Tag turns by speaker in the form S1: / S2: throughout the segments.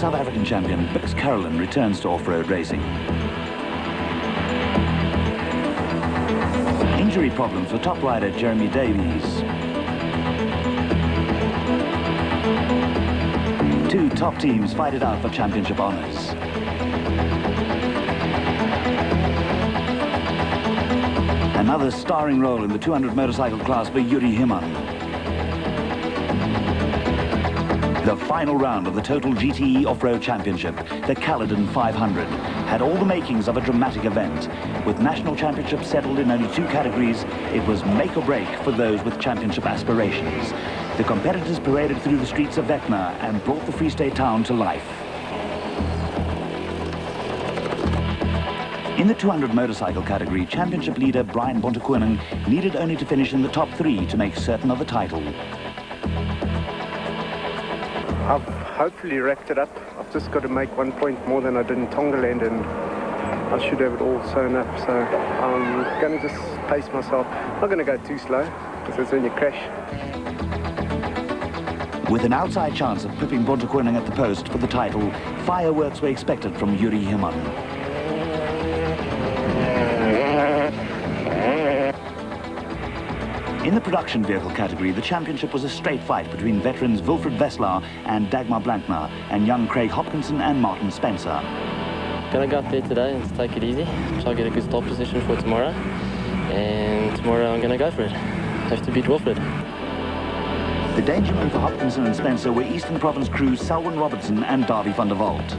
S1: South African champion Caledon returns to off-road racing. Injury problems for top rider Jeremy Davies. Two top teams fight it out for championship honours. Another starring role in the 200 motorcycle class for Yuri Himan. The final round of the Total GTE Off-Road Championship, the Caledon 500, had all the makings of a dramatic event. With national championships settled in only 2 categories, it was make or break for those with championship aspirations. The competitors paraded through the streets of Vecna and brought the Free State town to life. In the 200 motorcycle category, championship leader Brian Bontekoning needed only to finish in the top 3 to make certain of the title.
S2: I've hopefully racked it up. I've just got to make 1 point more than I did in Tongaland, and I should have it all sewn up. So I'm going to just pace myself. I'm not going to go too slow, because it's when you crash.
S1: With an outside chance of pipping Bontekoning at the post for the title, fireworks were expected from Yuri Himan. In the production vehicle category, the championship was a straight fight between veterans Wilfred Vesselaar and Dagmar Blankner and young Craig Hopkinson and Martin Spencer.
S3: Gonna go up there today and take it easy, try to get a good start position for tomorrow, and tomorrow I'm gonna go for it. Have to beat Wilfred.
S1: The danger men for Hopkinson and Spencer were Eastern Province crews Selwyn Robertson and Davy van der Walt.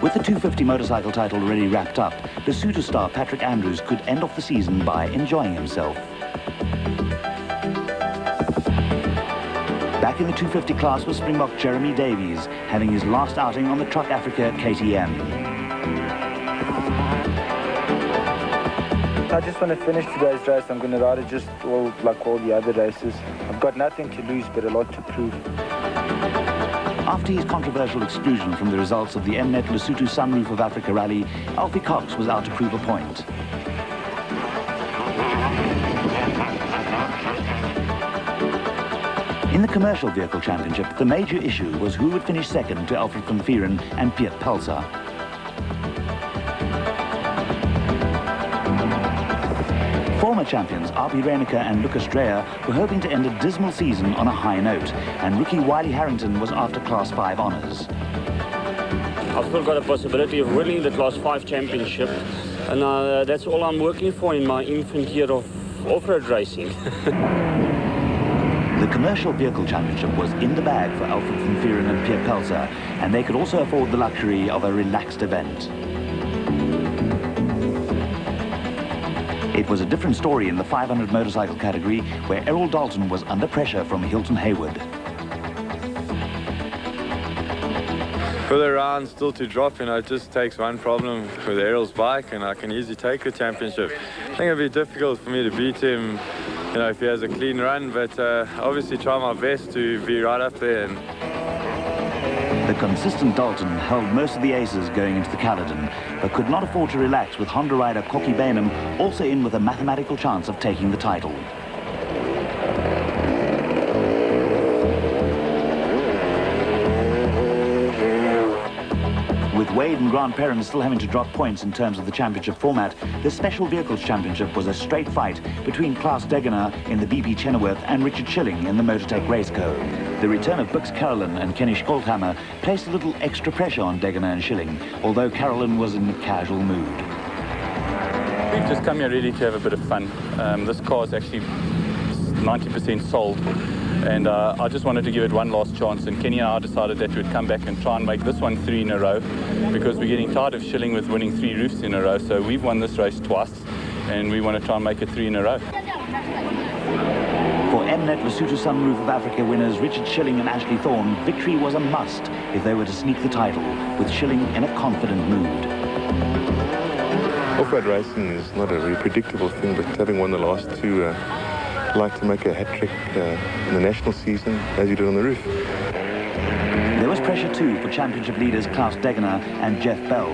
S1: With the 250 motorcycle title already wrapped up, Lesotho star Patrick Andrews could end off the season by enjoying himself. Back in the 250 class was Springbok Jeremy Davies, having his last outing on the Truck Africa KTM.
S4: I just want to finish today's race. I'm going to ride it just like all the other races. I've got nothing to lose, but a lot to prove.
S1: After his controversial exclusion from the results of the Mnet Lesotho Sunroof of Africa rally, Alfie Cox was out to prove a point. In the commercial vehicle championship, the major issue was who would finish second to Alfred van Vieren and Piet Pelser. Former champions R.P. Reyneke and Lucas Dreyer were hoping to end a dismal season on a high note, and rookie Wiley Harrington was after Class 5 honours.
S5: I've still got a possibility of winning the Class 5 championship, and that's all I'm working for in my infant year of off-road racing.
S1: The commercial vehicle championship was in the bag for Alfred van Vieren and Piet Pelser, and they could also afford the luxury of a relaxed event. It was a different story in the 500 motorcycle category, where Errol Dalton was under pressure from Hilton Haywood.
S6: For the round still to drop, it just takes one problem with Errol's bike, and I can easily take the championship. I think it'd be difficult for me to beat him, if he has a clean run, but obviously try my best to be right up there.
S1: The consistent Dalton held most of the aces going into the Caledon, but could not afford to relax with Honda rider Kokkie Bainham also in with a mathematical chance of taking the title. With Wade and Grant Perrin still having to drop points in terms of the championship format, the Special Vehicles Championship was a straight fight between Klaus Degener in the BP Chenoweth and Richard Schilling in the Motortech Race Co. The return of Caledon and Kenny Scholthammer placed a little extra pressure on Degener and Schilling, although Caledon was in a casual mood.
S7: We've just come here really to have a bit of fun. This car is actually 90% sold. And I just wanted to give it one last chance, and Kenny and I decided that we'd come back and try and make this one 3 in a row, because we're getting tired of Schilling with winning 3 roofs in a row. So we've won this race twice, and we want to try and make it 3 in a row.
S1: For Mnet Lesotho Sunroof of Africa winners Richard Schilling and Ashley Thorne, victory was a must if they were to sneak the title, with Schilling in a confident mood.
S8: Off-road racing is not a very predictable thing, but having won the last 2, like to make a hat-trick in the national season, as you did on the roof.
S1: There was pressure too for championship leaders Klaus Degener and Jeff Bell.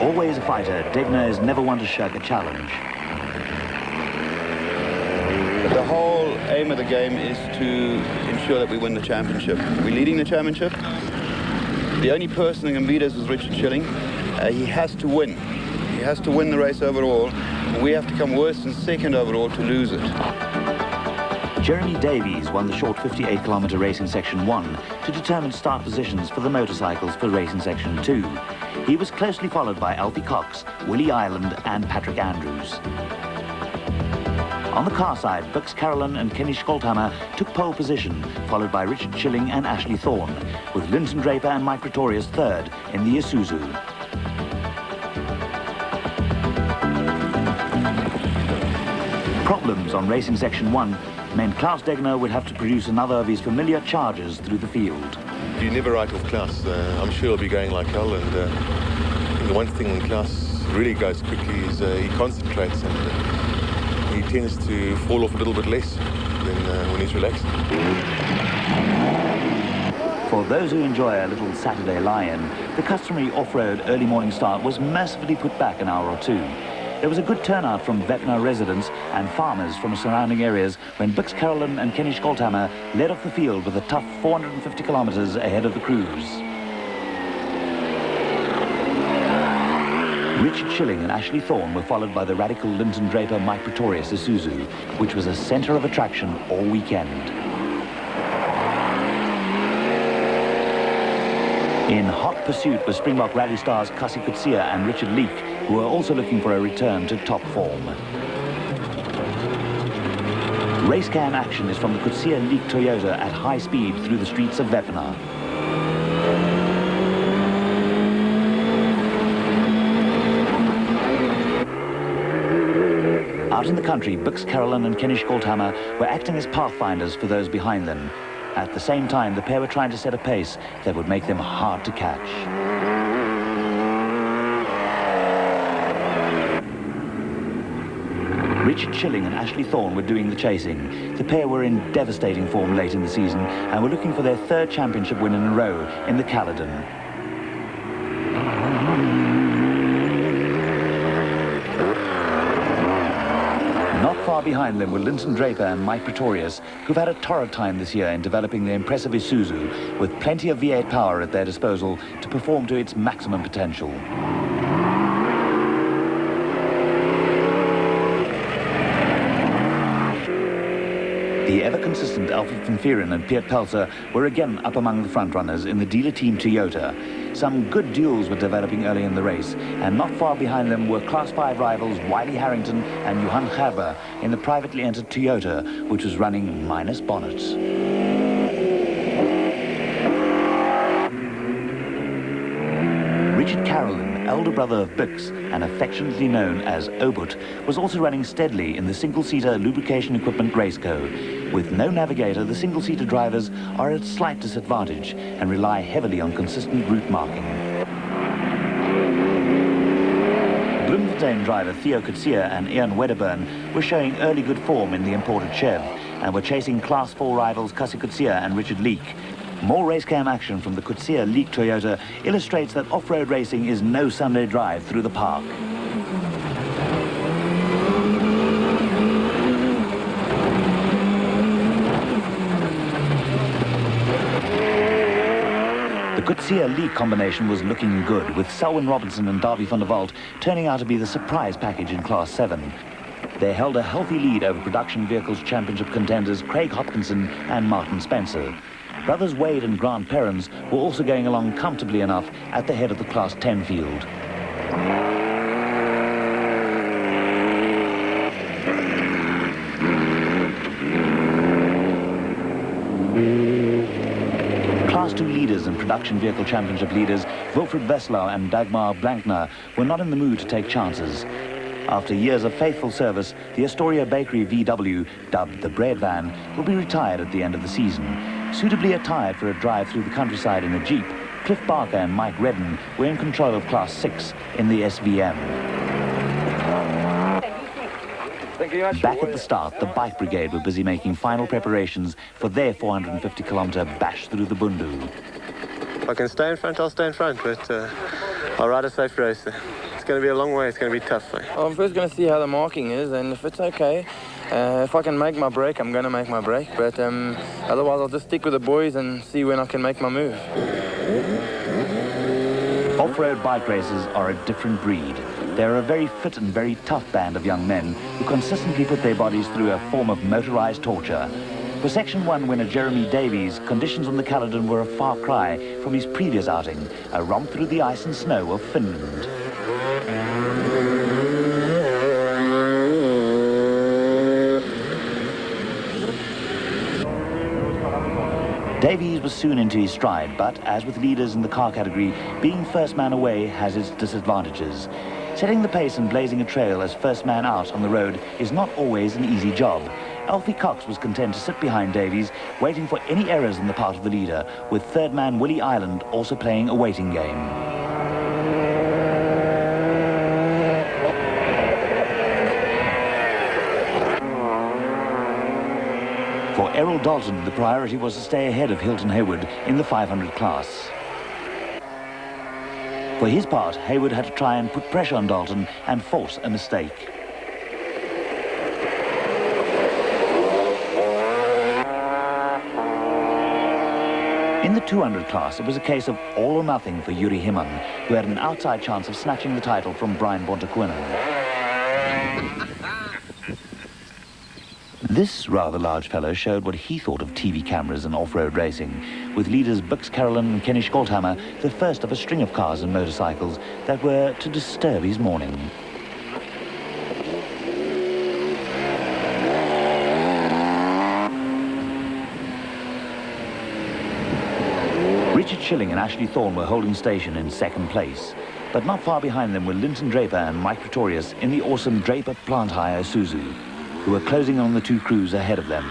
S1: Always a fighter, Degener is never one to shirk a challenge.
S9: aim of the game is to ensure that we win the championship. We're leading the championship. The only person that can beat us is Richard Chilling. He has to win. He has to win the race overall. We have to come worse than second overall to lose it.
S1: Jeremy Davies won the short 58-kilometre race in Section 1 to determine start positions for the motorcycles for race in Section 2. He was closely followed by Alfie Cox, Willie Ireland and Patrick Andrews. On the car side, Bux Carolan and Kenny Scholthammer took pole position, followed by Richard Chilling and Ashley Thorne, with Linton Draper and Mike Pretorius third in the Isuzu. Problems on racing Section 1 meant Klaus Degner would have to produce another of his familiar charges through the field.
S8: You never write off Klaus. I'm sure he'll be going like hell, and the one thing when Klaus really goes quickly is he concentrates, and he tends to fall off a little bit less than when he's relaxed.
S1: For those who enjoy a little Saturday lie-in, the customary off-road early morning start was mercifully put back an hour or two. There was a good turnout from Vepner residents and farmers from surrounding areas when Bux Carolan and Kenny Scholthammer led off the field with a tough 450 kilometres ahead of the crews. Richard Chilling and Ashley Thorne were followed by the radical Linton Draper Mike Pretorius Isuzu, which was a centre of attraction all weekend. In hot pursuit were Springbok Rally stars Cassie Coetzee and Richard Leek, who were also looking for a return to top form. Race cam action is from the Coetzee Leek Toyota at high speed through the streets of Vepner. Out in the country, Bux Carolan and Kenny Scholthammer were acting as pathfinders for those behind them. At the same time, the pair were trying to set a pace that would make them hard to catch. Richard Chilling and Ashley Thorne were doing the chasing. The pair were in devastating form late in the season and were looking for their third championship win in a row in the Caledon. Not far behind them were Linton Draper and Mike Pretorius, who've had a torrid time this year in developing the impressive Isuzu, with plenty of V8 power at their disposal to perform to its maximum potential. The ever-consistent Alfred van Vieren and Piet Pelser were again up among the front-runners in the dealer team Toyota. Some good duels were developing early in the race, and not far behind them were Class 5 rivals Wiley Harrington and Johan Gerber in the privately entered Toyota, which was running minus bonnets. Richard Carolan, elder brother of Bux and affectionately known as Obut, was also running steadily in the single-seater lubrication equipment Raceco. With no navigator, the single-seater drivers are at a slight disadvantage and rely heavily on consistent route marking. Bloemfontein driver Theo Coetzee and Ian Wedderburn were showing early good form in the imported Chev and were chasing Class 4 rivals Cassie Coetzee and Richard Leek. More racecam action from the Coetzee Leek Toyota illustrates that off-road racing is no Sunday drive through the park. The Coetzee Leek combination was looking good, with Selwyn Robinson and Davy van der Walt turning out to be the surprise package in Class 7. They held a healthy lead over Production Vehicles Championship contenders Craig Hopkinson and Martin Spencer. Brothers Wade and Grant Perrins were also going along comfortably enough at the head of the Class 10 field. Class 2 leaders and Production Vehicle Championship leaders Wilfred Veslau and Dagmar Blankner were not in the mood to take chances. After years of faithful service, the Astoria Bakery VW, dubbed the Bread Van, will be retired at the end of the season. Suitably attired for a drive through the countryside in a Jeep, Cliff Barker and Mike Redden were in control of Class 6 in the SVM. Back at the start, the Bike Brigade were busy making final preparations for their 450-kilometre bash through the Bundu.
S6: If I can stay in front, I'll stay in front, but I'll ride a safe race. Let's
S10: going to be a long way. It's going to be tough.
S11: Well, I'm first going to see how the marking is, and if it's okay, if I can make my break, I'm going to make my break. But otherwise, I'll just stick with the boys and see when I can make my move.
S1: Off-road bike racers are a different breed. They're a very fit and very tough band of young men who consistently put their bodies through a form of motorized torture. For Section 1 winner Jeremy Davies, conditions on the Caledon were a far cry from his previous outing, a romp through the ice and snow of Finland. Davies was soon into his stride, but as with leaders in the car category, being first man away has its disadvantages. Setting the pace and blazing a trail as first man out on the road is not always an easy job. Alfie Cox was content to sit behind Davies, waiting for any errors on the part of the leader, with third man Willie Island also playing a waiting game. For Errol Dalton, the priority was to stay ahead of Hilton Haywood in the 500 class. For his part, Haywood had to try and put pressure on Dalton and force a mistake. In the 200 class, it was a case of all or nothing for Yuri Himan, who had an outside chance of snatching the title from Brian Bontaquinen. This rather large fellow showed what he thought of TV cameras and off-road racing, with leaders Bix Caledon and Kenny Scholthammer the first of a string of cars and motorcycles that were to disturb his morning. Richard Schilling and Ashley Thorne were holding station in second place, but not far behind them were Linton Draper and Mike Pretorius in the awesome Draper Plant Hire Isuzu, who were closing on the two crews ahead of them.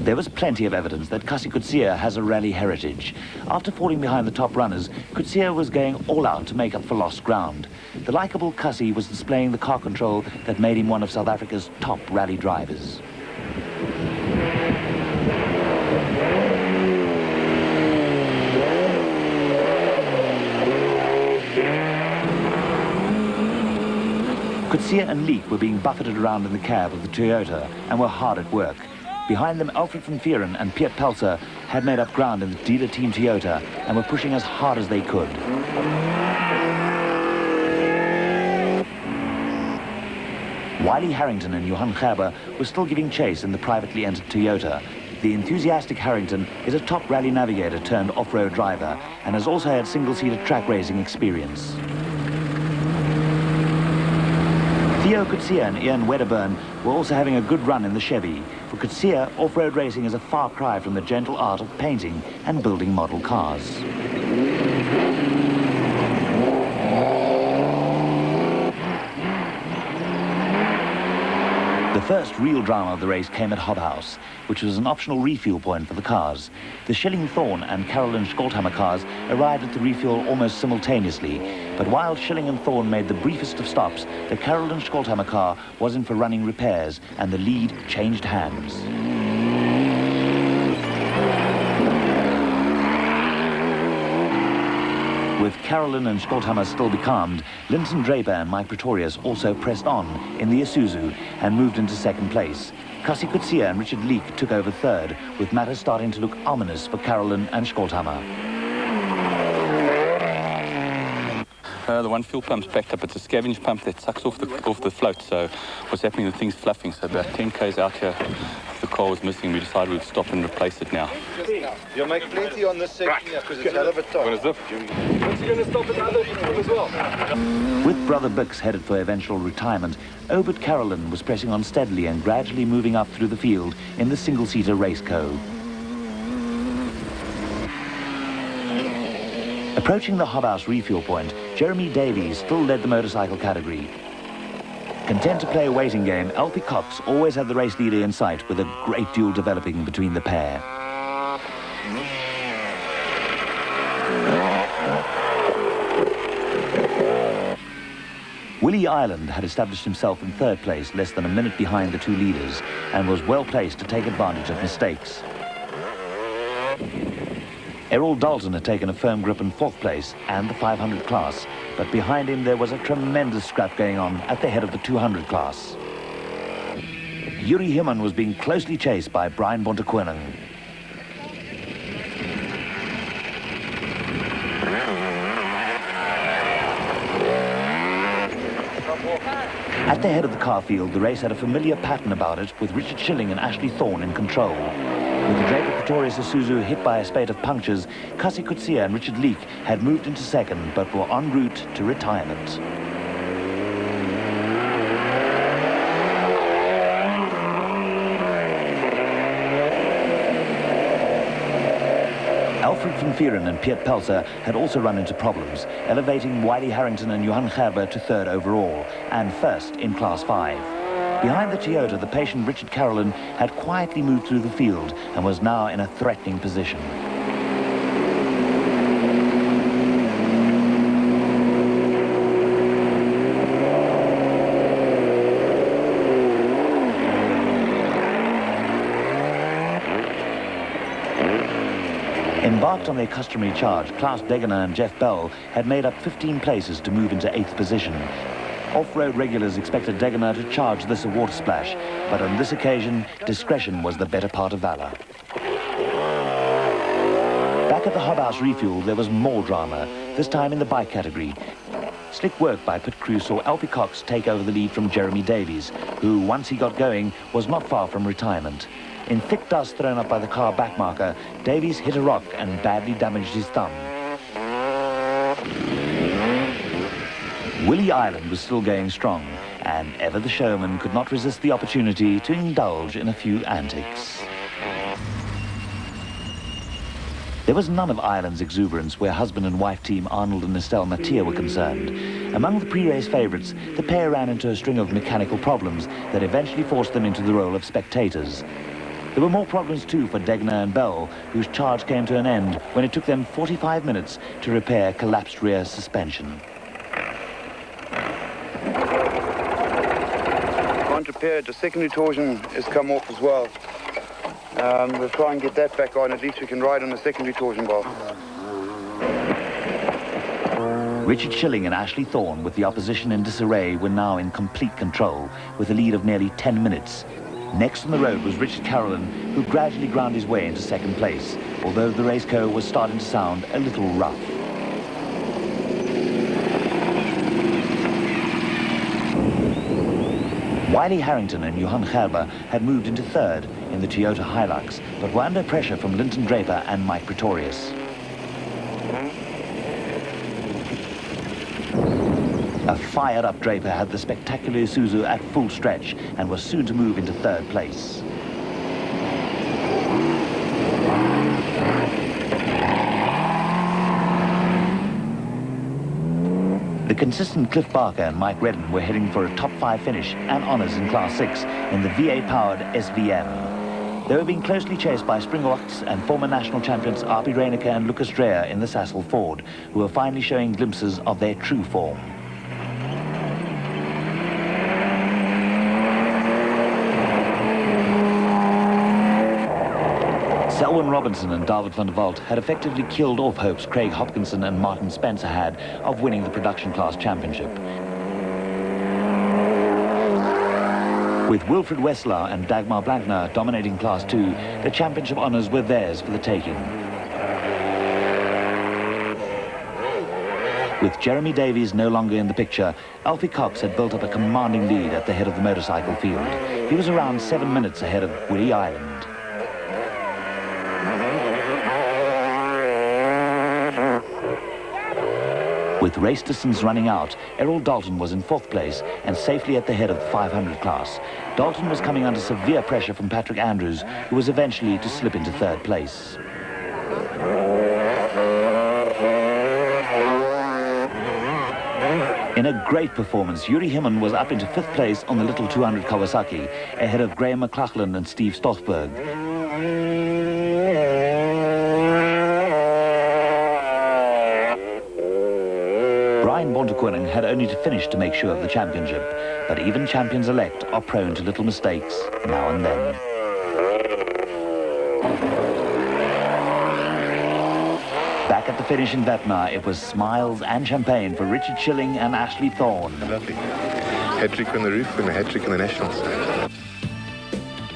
S1: There was plenty of evidence that Kasi Kutsia has a rally heritage. After falling behind the top runners, Kutsia was going all out to make up for lost ground. The likeable Kasi was displaying the car control that made him one of South Africa's top rally drivers. Kutsia and Leek were being buffeted around in the cab of the Toyota and were hard at work. Behind them, Alfred van Vieren and Piet Pelser had made up ground in the dealer team Toyota and were pushing as hard as they could. Wiley Harrington and Johan Gerber were still giving chase in the privately entered Toyota. The enthusiastic Harrington is a top rally navigator turned off-road driver and has also had single-seater track racing experience. Theo Kutsia and Ian Wedderburn were also having a good run in the Chevy. For Kutsia, off-road racing is a far cry from the gentle art of painting and building model cars. The first real drama of the race came at Hobhouse, which was an optional refuel point for the cars. The Schilling Thorne and Caroline Scholthammer cars arrived at the refuel almost simultaneously, but while Schilling and Thorne made the briefest of stops, the Caroline Scholthammer car was in for running repairs, and the lead changed hands. With Caroline and Scholthammer still becalmed, Linton Draper and Mike Pretorius also pressed on in the Isuzu and moved into second place. Kasi Kutsia and Richard Leek took over third, with matters starting to look ominous for Caroline and Scholthammer.
S7: The one fuel pump's backed up. It's a scavenge pump that sucks off the float. So what's happening, the thing's fluffing. So about 10 k's out here, the car was missing. We decided we'd stop and replace it now.
S9: You'll make plenty on this section because it's hell of a top.
S7: What's
S9: going to stop at the other as well?
S1: With Brother Bix headed for eventual retirement, Obert Caroline was pressing on steadily and gradually moving up through the field in the single-seater race co. Approaching the Hobhouse refuel point, Jeremy Davies still led the motorcycle category. Content to play a waiting game, Alfie Cox always had the race leader in sight, with a great duel developing between the pair. Willie Ireland had established himself in third place, less than a minute behind the two leaders, and was well placed to take advantage of mistakes. Errol Dalton had taken a firm grip in fourth place and the 500 class, but behind him there was a tremendous scrap going on at the head of the 200 class. Yuri Himman was being closely chased by Brian Bontekoning. At the head of the car field, the race had a familiar pattern about it, with Richard Schilling and Ashley Thorne in control. With the Draper Pretorius Isuzu hit by a spate of punctures, Cassie Coetzee and Richard Leake had moved into second, but were en route to retirement. Alfred van Vieren and Piet Pelser had also run into problems, elevating Wiley Harrington and Johan Gerber to third overall, and first in Class 5. Behind the Toyota, the patient Richard Carolan had quietly moved through the field and was now in a threatening position. Embarked on their customary charge, Klaus Degener and Jeff Bell had made up 15 places to move into 8th position. Off-road regulars expected Degener to charge this a water splash, but on this occasion, discretion was the better part of valor. Back at the Hobhouse refuel, there was more drama, this time in the bike category. Slick work by pit crew saw Alfie Cox take over the lead from Jeremy Davies, who, once he got going, was not far from retirement. In thick dust thrown up by the car backmarker, Davies hit a rock and badly damaged his thumb. Willie Ireland was still going strong, and ever the showman could not resist the opportunity to indulge in a few antics. There was none of Ireland's exuberance where husband and wife team Arnold and Estelle Mathieu were concerned. Among the pre-race favourites, the pair ran into a string of mechanical problems that eventually forced them into the role of spectators. There were more problems too for Degener and Bell, whose charge came to an end when it took them 45 minutes to repair collapsed rear suspension.
S9: Can't repair it. The secondary torsion has come off as well. We'll try and get that back on. At least we can ride on the secondary torsion bar.
S1: Richard Schilling and Ashley Thorne, with the opposition in disarray, were now in complete control, with a lead of nearly 10 minutes. Next on the road was Richard Carolan, who gradually ground his way into second place, although the raceco was starting to sound a little rough. Wiley Harrington and Johan Gerber had moved into third in the Toyota Hilux, but were under pressure from Linton Draper and Mike Pretorius. A fired-up Draper had the spectacular Isuzu at full stretch and was soon to move into third place. The consistent Cliff Barker and Mike Redden were heading for a top 5 finish and honours in Class 6 in the VA-powered SVM. They were being closely chased by Springboks and former national champions Arpi Reineke and Lucas Dreyer in the Sassel Ford, who were finally showing glimpses of their true form. Selwyn Robinson and David van der Walt had effectively killed off hopes Craig Hopkinson and Martin Spencer had of winning the production class championship. With Wilfred Wessler and Dagmar Blankner dominating Class 2, the championship honours were theirs for the taking. With Jeremy Davies no longer in the picture, Alfie Cox had built up a commanding lead at the head of the motorcycle field. He was around 7 minutes ahead of Willie Ireland. With race distance running out, Errol Dalton was in 4th place and safely at the head of the 500 class. Dalton was coming under severe pressure from Patrick Andrews, who was eventually to slip into 3rd place. In a great performance, Yuri Himman was up into 5th place on the little 200 Kawasaki, ahead of Graham McLachlan and Steve Stoffberg. Brian Bontekoning had only to finish to make sure of the championship, but even champions-elect are prone to little mistakes now and then. Back at the finish in Vetna, it was smiles and champagne for Richard Chilling and Ashley Thorne.
S8: Lovely. Hat-trick on the roof and a hat-trick in the Nationals.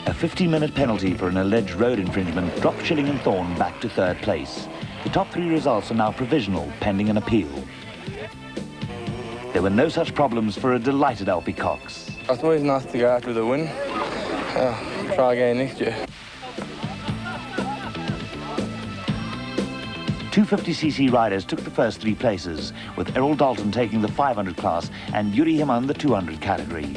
S1: A 15-minute penalty for an alleged road infringement dropped Chilling and Thorne back to third place. The top three results are now provisional, pending an appeal. There were no such problems for a delighted Alfie Cox.
S11: It's always nice to go out with a win. Try again next year.
S1: 250cc riders took the first three places, with Errol Dalton taking the 500 class and Yuri Himan the 200 category.